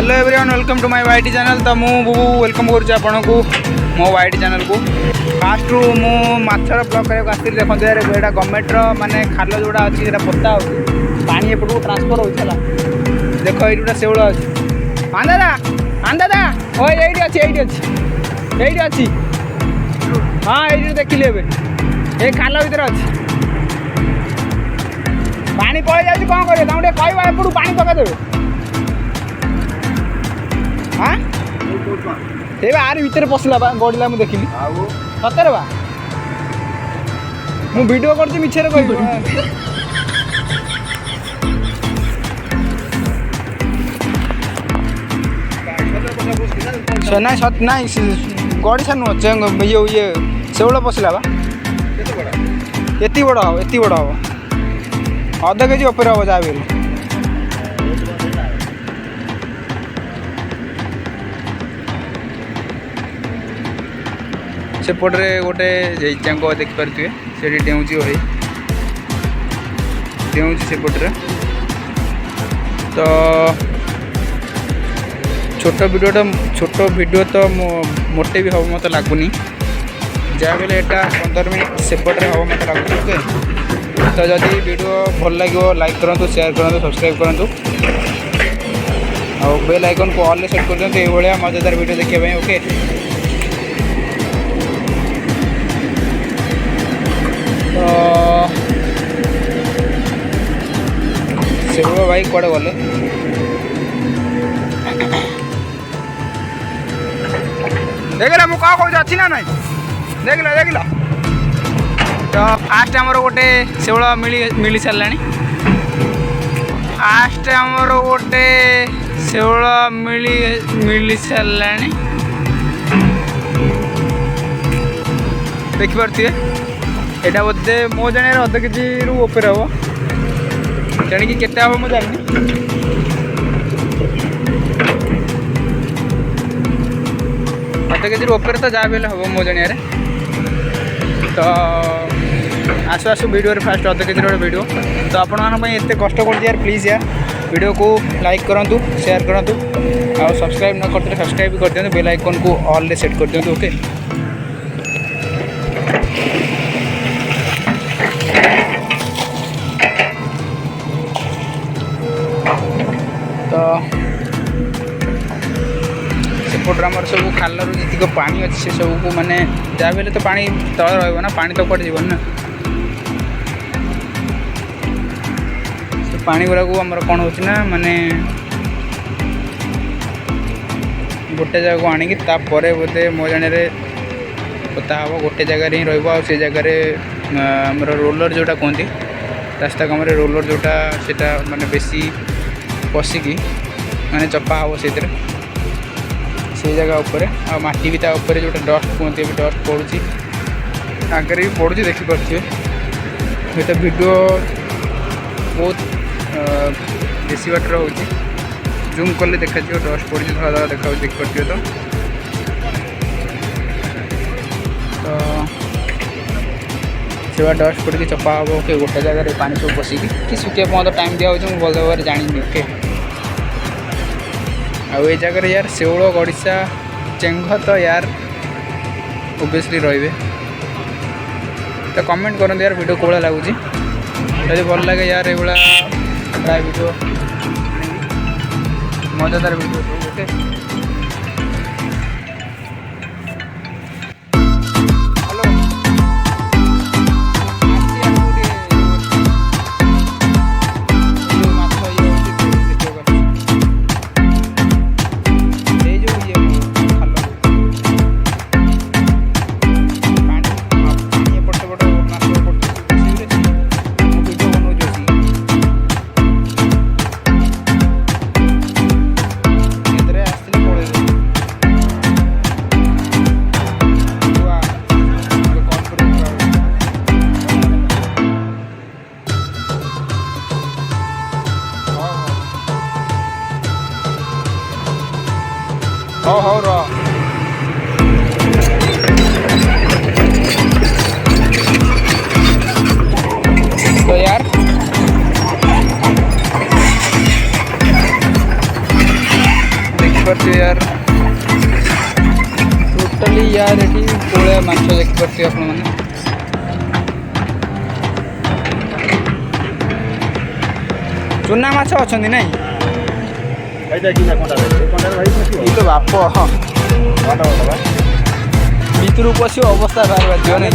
Hello everyone welcome to my YT channel. तो मु बुबू welcome करुच्ची आपन को मो वाईटी चैनल को। फास्ट रु मु माछर ब्लॉक करके आसती देखते यार यहाँ गवर्नमेंट माने खाल जोड़ा अच्छी से पोता पानी एपटू ट्रांसफर होता देख ये गोटे शेवल अच्छी आंदा ओ ये अच्छी हाँ ये देखिए ये खाल भर अच्छी पानी पड़े जाए कौन करेंगे तुम कह एपटू पानी पकईदेवे हाँ ये आर भितर पशला गड़ला मुझे देखिली सतरे बा मु वीडियो कर मिछे कह ना सत ना गड़ी सा नुह ये शेवल पशला बा ये बड़ हम अध केजी उपर हम जहाँ भी सेपटे गोटे जैचांग देखिपे से डेऊँची भाई डेऊँची सेपटे तो छोट वीडियो तो मोटे भी हम मत लगुनि जहाँ भी यहाँ 15 मिनट सेपटे हम मत लगुनि ओके। तो जदि वीडियो भल लगे लाइक करूँ शेयर करूँ सब्सक्राइब करूँ और बेल आइकन को ऑल सेट कर दिखाँ ये मजेदार वीडियो देखिए ओके। तो शेवल भाई कड़े गले देखला मु कह कह अच्छी ना ना देखला तो फास्ट आमर गोटे शेवल मिली सारा फास्ट आमर गोटे शेवल मिली सारा देखिपे यहाँ बोधे मो जाने अध केजी रु ऊपर हम जाणी केते हम मुझे जानी अध केजी रु ऊपर तो जहाँ भी हम मो जानिया तो आसु आसु वीडियो फास्ट अध केजी वीडियो तो आपण एत कष्ट कर यार प्लीज यार वीडियो को लाइक करूँ शेयर करूँ और सब्सक्राइब न करते सब्सक्राइब भी कर दिखाँ बेल आइकन को ऑल सेट कर दिखाँ ओके। तो सेपटे आम सब खाल जी पानी अच्छे से सब को माने जहाँ भी तो पानी तले रहा पानी तो कटे जीवन ना से पानी गुरा को आमर कौन हो माने गोटे जगह को आणिकी बोधे मो जाने पोता हम गोटे जगार ही रे जगह रोलर जोटा कहती रास्ता कम रोलर जोटा से माने बेसी पशिकी माने चपा हम से जगह उपर आटी भी तापर जो डस्ट कहते डस्ट पड़ुची आगे भी पड़ुची देखिपे ये तो वीडियो बहुत बेसी बाटर हो जूम कले देखा डस्ट पड़ी थोड़ा थोड़ा देखा देखिपे तो से डस्ट पड़ी चपा हम ओके गोटे जगह पानी सब पशिकी कि सुखिया पहुँच टाइम दिया मुझे भल भाव जानी ओके। आउ ये जगह यार शेवल गड़िशा चेंग तो यार ओबियसली रे तो कमेंट करते यार वीडियो कौन लगुच जब भल लगे यार ये प्राय वीडियो मजेदार वीडियो ओके। हो रहा तो यार देखिपे यार टोटाली यार ये कोड़ा माछ देखिपे आप चुना माछ अच्छा ना तो बाप भितर पशु अवस्था बाहर बाजो नहीं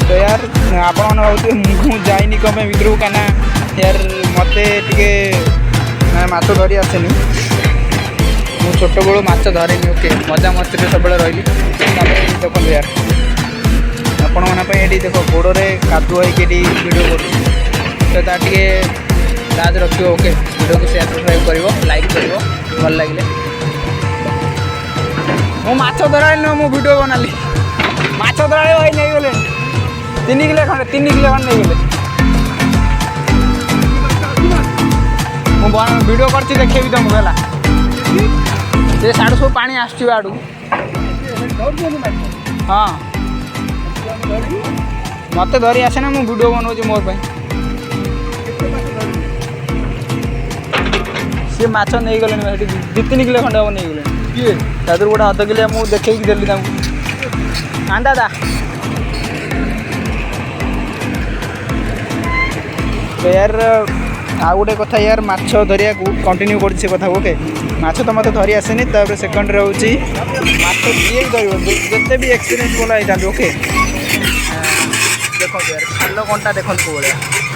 तो यार आपण भाई मुझे जाइनी कम भितर को कहीं यार मत टे माछ धरी आसेनि मु छोट बड़ू माछ धरेनि ओके मजा मस्ती सब रही देखो यार आपण मैंने देख गोड़े कादुआ होगी वीडियो कर लाज रखिए ओके वीडियो को शेयर सब्सक्राइब कर लाइक कर भल लगे मु माछ धरा मु वीडियो बनाली माछ धरा नहीं गले 3 किलो खंडे 3 किलो खंडे नहीं गले मुझे वीडियो कर देखेबी तुमको है से साड़ू सब पानी आड़ू हाँ मत धरी आसे ना मुझे वीडियो बनाऊँ मोर सी माछ नहीं गले 2-3 किलो खंडे हम नहीं गले किए तादर गोटे अध किलो मुझे देखे देली हाँ दादा तो यार आ गोटे कथा यार माछ धरिया कंटिन्यू कर कथा ओके माछ तो मत धरी आसेनि सेकेंड रोचे माछ किए धर जिते भी एक्सपीरियंस भल होता ओके देखो यार खाल कंटा देखो भाया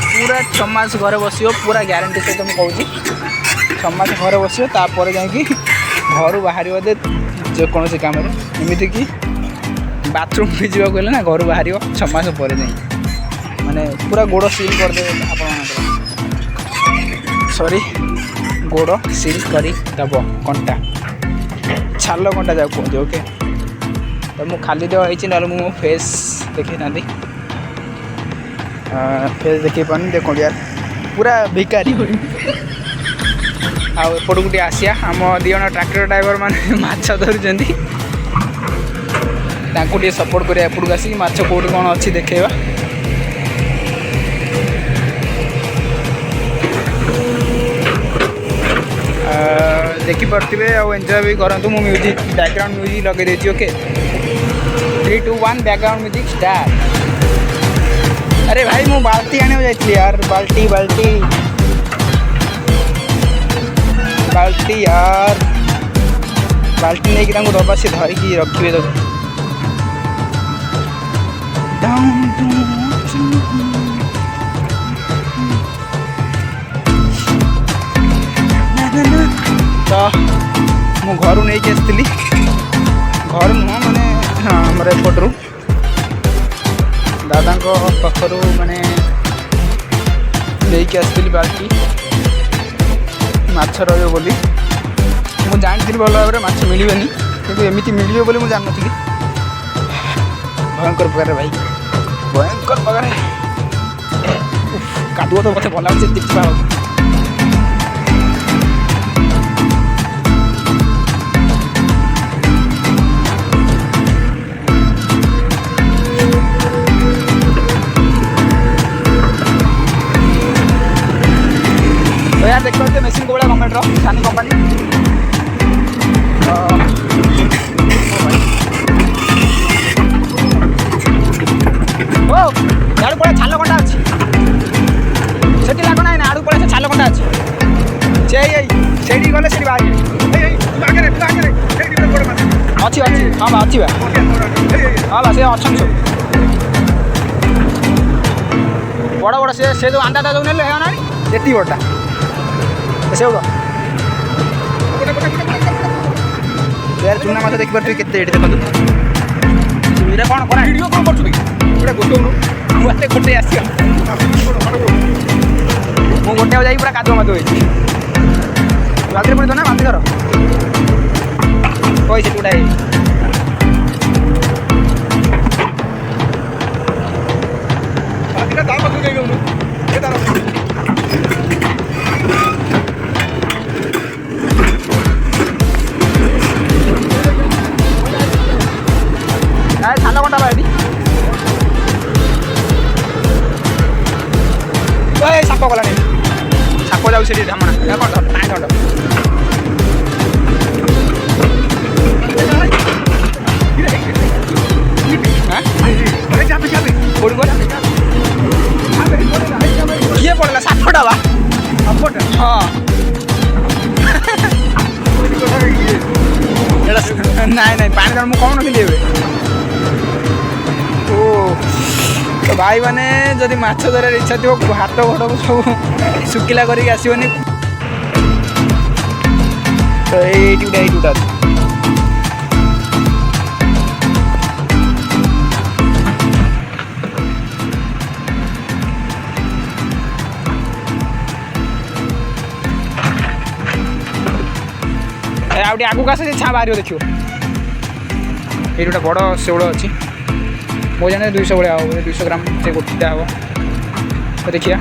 पूरा 6 मास घरे बस पूरा ग्यारंटी सहित मुझे कहूँ 6 मास घरे बस जा घर बाहर जेकोसी कम एमती कि बाथरूम भी जावाक ना घर बाहर 6 मास पर माने पूरा गोड़ सील करदे आप सॉरी गोड़ सील करदब कंटा छाल कंटा जाओ कहते ओके तो मुझे खाली देवा ना मो फेस देखी था फेस देखी पानी देखो यार पूरा भिकारी आपट गोटे आसिया आम दिज ट्रैक्टर ड्राइवर मैंने माछ धरुंच सपोर्ट करा एपट को आसिक माछ कौट कौन अच्छी देखा देखिपे एंजॉय भी करूँ मु म्यूजिक बैकग्राउंड म्यूजिक लगे देती ओके 3, 2, 1 बैकग्राउंड म्यूजिक स्टार्ट। अरे भाई मु बाल्टी आने जाइए यार बाल्टी बाल्टी बाल्टी यार बाल्टी नहीं कि दबा से धरिकी रखिए तो मु घर नहीं आसती घर नुह मैंने हाँ आमर एपटू दादा पाखर मैंने लेकिन आसती बाल्टी माछ रही बोली मुझे जानी भल भाव में मिले कि एमती मिले बोली मुझे जान नी भयंकर प्रकार भाई भयंकर प्रकार कादुआ तो मत भल लगे चिपचिपा तो यार देखते हैं मेसीन को बड़ा गवर्नमेंट सानी कंपानी ओ यार पड़े छाल कंटा अच्छी से लगना है ना आड़ू पड़े छाल कंटा अच्छी से गले से बाहर अच्छी अच्छी हाँ बा अच्छी बा हाँ बा से अच्छा सब बड़ बड़ से जो अंडा जो ना ये बड़ा से यार चुना माछ देखिए के देखो कौन करा वीडियो कौन कर गोटे गोटे आस गोटे जा पूरा कादुआ मादुआ होती रातिर पड़े तो ना बांधी घर कैसे टूटा छाल कंटा बाड़ी साप ଗଲାନି ସାପ ଯାଉଛି ସେଠି ଧାମଣା କ'ଣ ପାଣି ଦଣ୍ଡ କିଏ ପଡ଼ିଲା ସାପଟା ବା ହଁ ନାଇଁ ନାଇଁ ପାଣି ଦଣ୍ଡ ମୁଁ କ'ଣ ନଥିଲି ଏବେ ଓ ଭାଇ ମାନେ ଯଦି ମାଛ ଧରିବାର ଇଚ୍ଛା ଥିବ ହାତ ଗୋଡ଼କୁ ସବୁ ଶୁଖିଲା କରିକି ଆସିବନି ତ ଏଇଠି ଗୋଟେ ଅଛି ଆଉ ଟିକେ ଆଗକୁ ଆସ ସେ ଛାଁ ବାହାରିବ ଦେଖିବ ଏଇଠି ଗୋଟେ ବଡ଼ ଶେଉଳ ଅଛି ମୋ ଜାଣେ 200 ଭଳିଆ ହେବ 200 ଗ୍ରାମ ସେ ଗୋଟିଟା ହେବ ତ ଦେଖିବା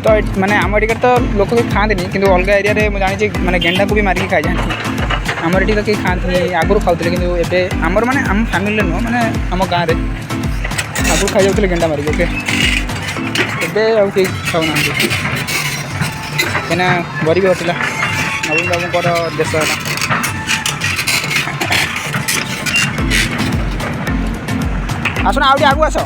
ତ ମାନେ ଆମ ଏଠିକାର ତ ଲୋକ କେହି ଖାଆନ୍ତିନି କିନ୍ତୁ ଅଲଗା ଏରିଆରେ ମୁଁ ଜାଣିଛି ମାନେ ଗେଣ୍ଡାକୁ ବି ମାରିକି ଖାଇଯାଆନ୍ତି ଆମର ଏଠି ତ କେହି ଖାଆନ୍ତିନି ଆଗରୁ ଖାଉଥିଲେ କିନ୍ତୁ ଏବେ ଆମର ମାନେ ଆମ ଫ୍ୟାମିଲିରେ ନୁହଁ ମାନେ ଆମ ଗାଁରେ ଆଗରୁ ଖାଇଯାଉଥିଲେ ଗେଣ୍ଡା ମାରିକି ଓକେ ଏବେ ଆଉ କେହି ଖାଉନାହାନ୍ତି କାହିଁକିନା ଗରିବ ହଟିଲା ନବୀନ ବାବୁଙ୍କର ଦେଶ ହେଲା ଆସୁନ ଆଉ ଟିକେ ଆଗକୁ ଆସ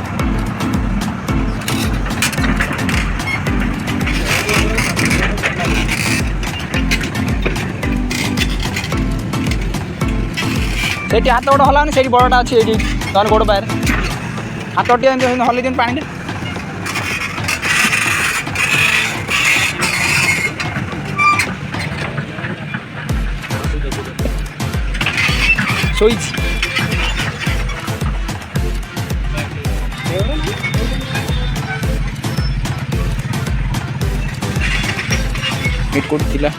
ସେଇଠି ହାତ ଗୋଡ଼ ହଲାନି ସେଇଠି ବଡ଼ଟା ଅଛି ଏଇଠି ତାହେଲେ ଗୋଡ଼ ବାହାରେ ହାତ ଟିକେ ହଲେଇ ଦିଅନ୍ତୁ ପାଣିରେ ଶୋଇଛି ଏଇଠି କେଉଁଠି ଥିଲା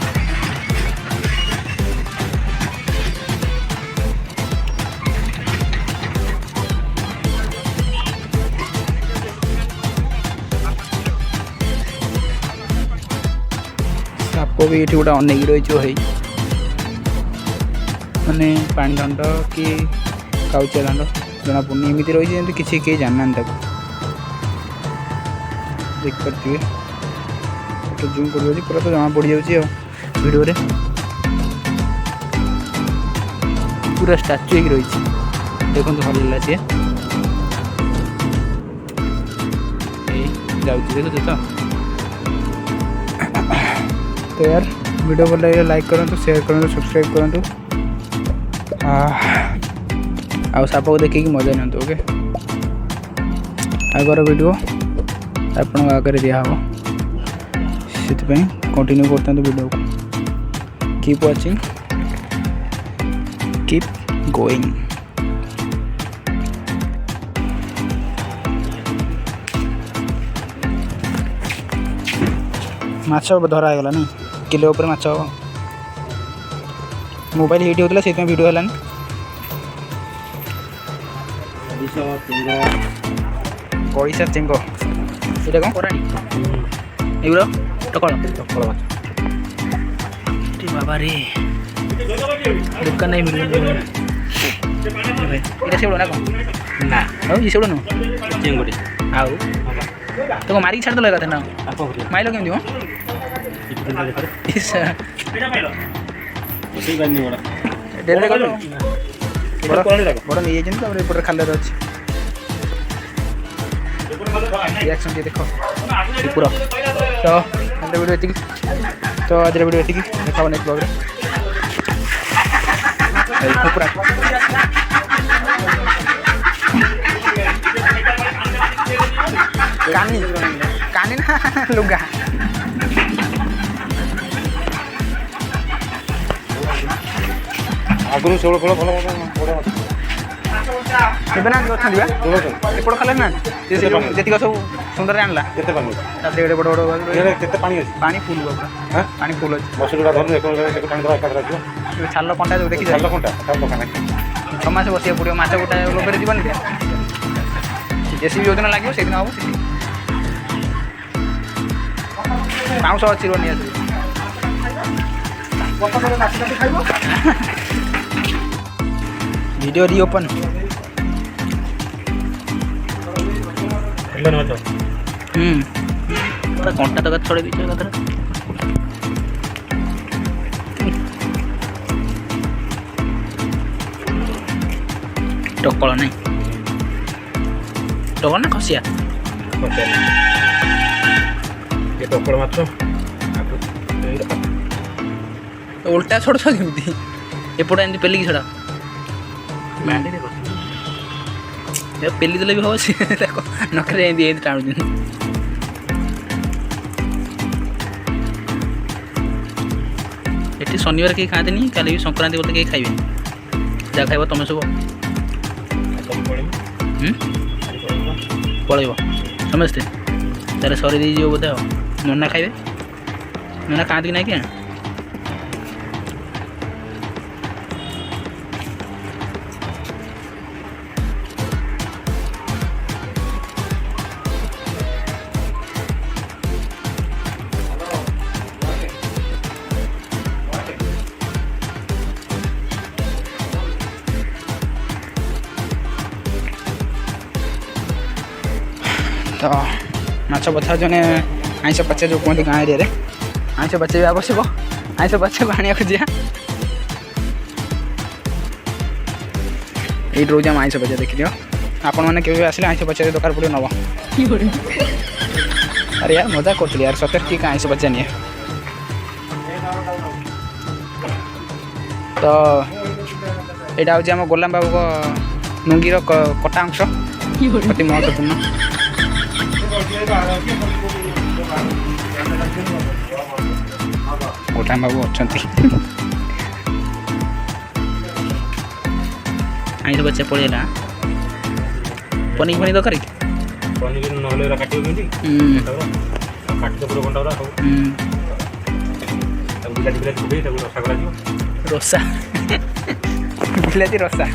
ସାପ ବି ଏଠି ଗୋଟେ ଅନେଇକି ରହିଛି ହେଇ ମାନେ ପାଣି ଦଣ୍ଡ କି କାଉଚିଆ ଦଣ୍ଡ ଜଣାପଡ଼ୁନି ଏମିତି ରହିଛି ଯେମିତି କିଛି କେହି ଜାଣିନାହାନ୍ତି ତାକୁ ଦେଖିପାରୁଥିବେ ଫଟୋ ଜୁମ୍ କରିଯାଉଛି ପୁରା ତ ଜଣା ପଡ଼ିଯାଉଛି ଆଉ ଭିଡ଼ିଓରେ ପୁରା ଷ୍ଟାଚୁ ହେଇକି ରହିଛି ଦେଖନ୍ତୁ ହଲିଲା ସିଏ ଏଇ ଯାଉଛି ଦେଖୁଛୁ ତ यार वीडियो ଭଲ ଲାଗିଲେ ଲାଇକ୍ କରନ୍ତୁ ସେୟାର କରନ୍ତୁ ସବସ୍କ୍ରାଇବ୍ କରନ୍ତୁ ଆଉ ସାପକୁ ଦେଖିକି ମଜା ନିଅନ୍ତୁ ଓକେ ଆଗର ଭିଡ଼ିଓ ଆପଣଙ୍କ ଆଗରେ ଦିଆହେବ ସେଥିପାଇଁ କଣ୍ଟିନ୍ୟୁ କରିଥାନ୍ତୁ ଭିଡ଼ିଓକୁ କିପ୍ ୱାଚିଂ କିପ୍ ଗୋଇଂ ମାଛ ଧରା ହେଇଗଲାନି କିଲୋ ଉପରେ ମାଛ ହେବ ମୋବାଇଲ ହିଟ୍ ହେଉଥିଲା ସେଇଥିପାଇଁ ଭିଡ଼ିଓ ହେଲାନି ଗଡ଼ିଶା ଚିଙ୍ଗ ଏଇଟା କ'ଣ କରାଣି ଏଗୁଡ଼ା ଟକଳ ମାଛ ବାବା ରେ ଦୋକାନ ନାହିଁ ମିଳିବ ଏଇଟା ସେଗୁଡ଼ା ନା କ'ଣ ନା ଆଉ ଏ ସେଗୁଡ଼ା ନୁହଁ ଚିଙ୍ଗୁଡ଼ି ଆଉ ତ ମାରିକି ଛାଡ଼ିଦେଲ କଥା ନା ମାଇଲ କେମିତି ମ ଡେଲିରେ ଗଲୁ ବଡ଼ ନେଇଯାଇଛନ୍ତି ତାପରେ ଏପଟେ ଖାଲରେ ଅଛି ରିଆକ୍ସନ୍ ଟିକେ ଦେଖ ପୁରା ତ ଆଜିର ଭିଡ଼ିଓ ଏତିକି ତ ଆଜିର ଭିଡ଼ିଓ ଏତିକି ଦେଖା ହେବ ନେକ୍ସଟ ବ୍ଲଗ୍ରେ ପୁରା କାନି କାନି ନା ଲୁଗା ଆଗରୁ ଶେଉଳ ଫଳ ଭଲ ଏବେ ନା ଅଛନ୍ତି ବା ଏପଟ ଖାଲେ ନା ଯେତିକ ସବୁ ସୁନ୍ଦର ଆଣିଲା କେତେ ପାଣି ତାପରେ ଏଡ଼େ ବଡ଼ ବଡ଼ କେତେ ପାଣି ଅଛି ପାଣି ଫୁଲ୍ ପାଣି ଫୁଲ୍ ଅଛି ବସୁଟା ଧରୁ ପାଣି ଦେବା ଏକାଥରେ ଆସିବ ଛାଲ କଣ୍ଟା ଯେଉଁ ଦେଖି ଚାଲ କଣ୍ଟା ଦୋକାନ 6 ମାସ ବସିବାକୁ ପଡ଼ିବ ମାଛ ଗୋଟା ଲୋଭରେ ଯିବନି ଜେସିବି ଯେଉଁଦିନ ଲାଗିବ ସେଇଦିନ ହେବ ସେଠି ପାଉଁଶ ଅଛି ରୁହ ନିହାତି ଭିଡ଼ିଓ ରିଓପନ୍ ମାଛ पूरा कंटा तक छड़े दीजिए कथा टकल नहीं टकल ना खसिया ये टोकड़ मात्र उल्टा छोड़ केमती एपटे एमती पेलिकी छड़ा पेली देले भी हो नखरे एमती टाणु ये शनिवार कहीं खाते काली भी संक्रांति बोलते कहीं खाइबे जहाँ खाइब तुम सब पलैब समस्ते तारे सरी दी बोधे नना खाइबे नना खाते कि ना क्या तो माछ बचा जने आइस बच्चे जो कहते गाँव एरिया आइस बच्चे भी आवश्यक आइस बच्चे आने जा ये रोज आम आइस बच्चे देखी दियो आपण मैंने केवे आसिले आइस बच्चे दरकार पड़े नब अरे यार मजा कर यार सतर की आइस बच्चे नहीं तो यहाँ हूँ आम गोलाम बाबू को नुंगीर कटा अंश अति महत्वपूर्ण गोलाम बाबू अच्छा आइस बच्चे पड़ेगा पनीर फनी दरकार पनीर ना काटे काटते पूरा घंटा बिलाती बिलाती रसा कर रसा बिलाती रसा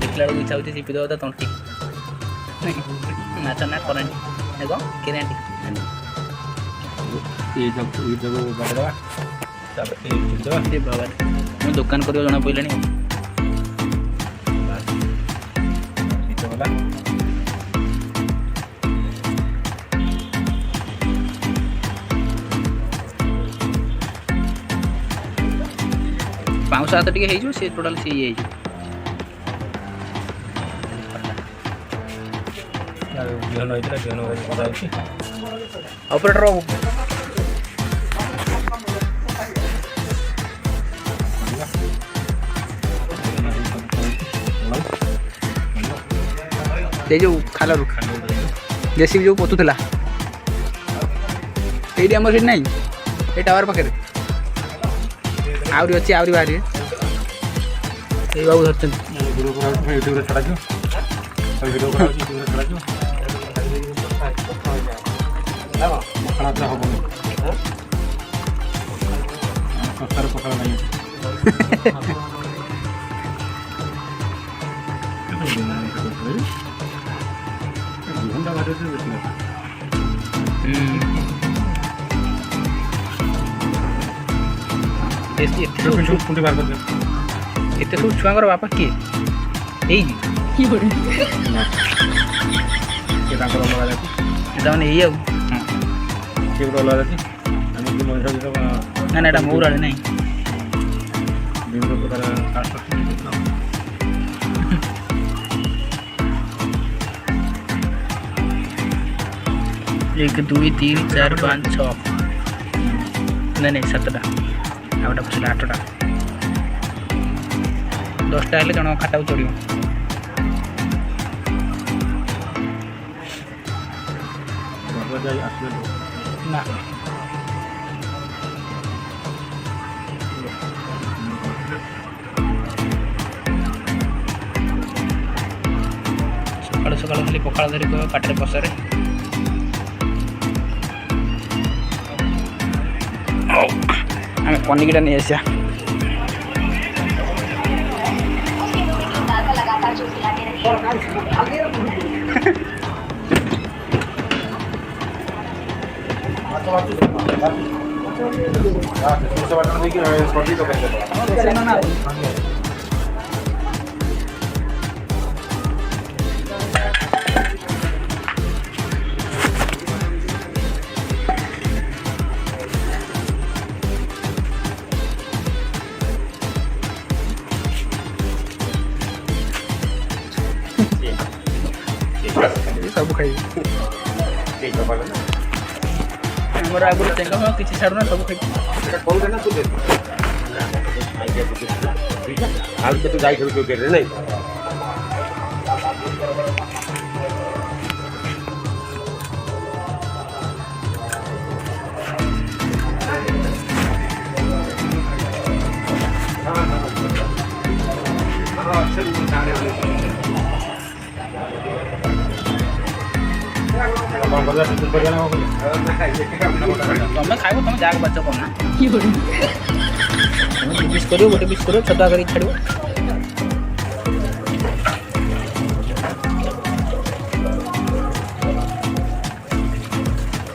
देखला इच्छा होती चिपी देव तंटी नाच ना करेंट देखो किरेंटी बाबा मुझे दुकान कर जना पड़े पाँच हाथ टे सी टोटाल सी ऑपरेटर ये जो खाल जेसीबी जो पोतुला ये आम सीट ना ये टावर पाखे आहरी अच्छी आहरी बाहर ये बाबू धरते एत सब छुआर बापा किए मैंने ना ना मोर आड़े ना एक दुई तीन चार पाँच छः नहीं सातटा आउटा पछिला 8टा 10टा हेल्ले जन खाता चढ़ ना सकाल सकाल खाली पखाड़ धरी पाटे पसारे आम पनीरटा नहीं आसा सब खाई आमर आगुरी चेंगा किसी छाड़ना सब खाई तू जाई नहीं तुम्हें खाइब तुम जाग बच्च करना पिस कर गोटे पिस कर छतुआ कर छाड़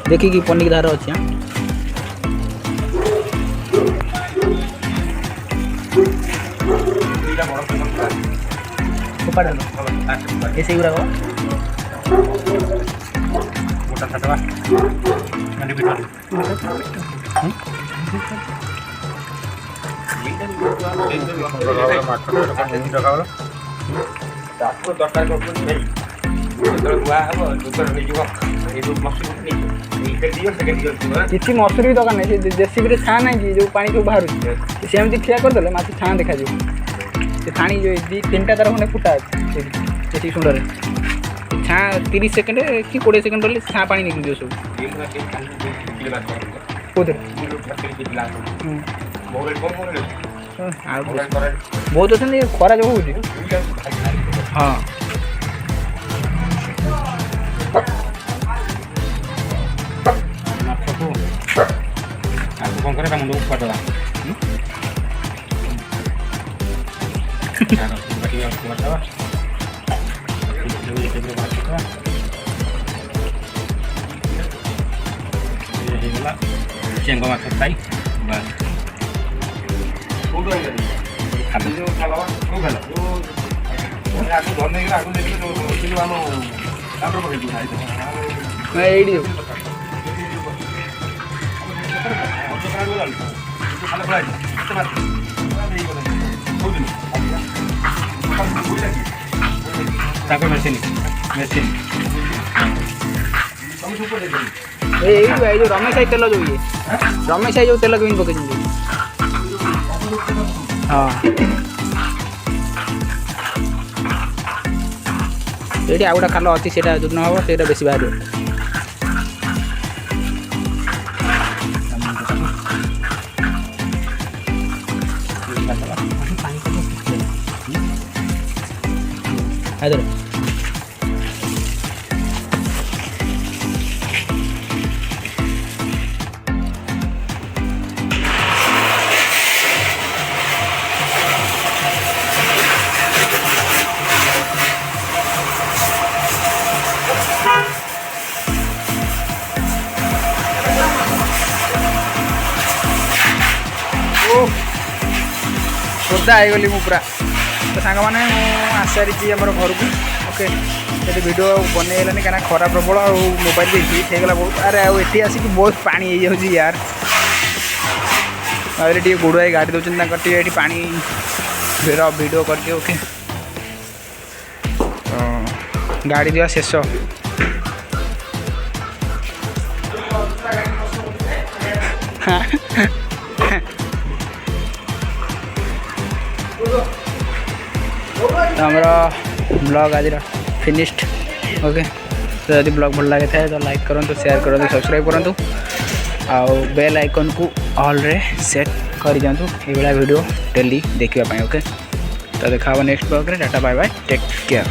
देखिए पनिक धार अच्छी ऐसे गुड़ाक मोटा छतवा मंडी पिठा किसी मसुरी दरकार नहीं जेसीबी छाँ ना कि जो पानी सब बाहर सेमती ठिया करदे मत छाँ देखा छाणी जो 2-3टा तार खंडे फुटा अच्छे सुंदर छाँ 30 सेकेंड कि 20 सेकेंड रही छाँ पानी निकल सब बहुत अच्छा खरा जो हो हाँ कौन करे मुंड को काटवा चेंग माछ फ्राई बस मेसिन जो रमेश आई तेल जो ये रमेश आई जो तेल केमी पकड़ हाँ ये आ गोटा खाल अच्छी से जो न हम से बेस बाहर सोदा होगली पूरा तो सांग मैंने आसारी आम घर को ओके ये वीडियो बनईगलानी क्या खरा प्रबल और मोबाइल भी हिट होगा बहुत अरे आठी आसिक बहुत पानी हो जाऊँ यार टे गोड़ाई गाड़ी दौरान ये पानी वीडियो करदिए ओके गाड़ी दिवा शेष आमर ब्लॉग आज फिनिश्ड ओके तो यदि ब्लॉग भल लगे था तो लाइक करूँ शेयर करूँ सब्सक्राइब करूँ आउ बेल आइकन को ऑल रे सेट कर दिंतु ये वीडियो डेली देखा ओके तो देखा नेक्स्ट ब्लॉग रे टाटा बाय बाय टेक केयर।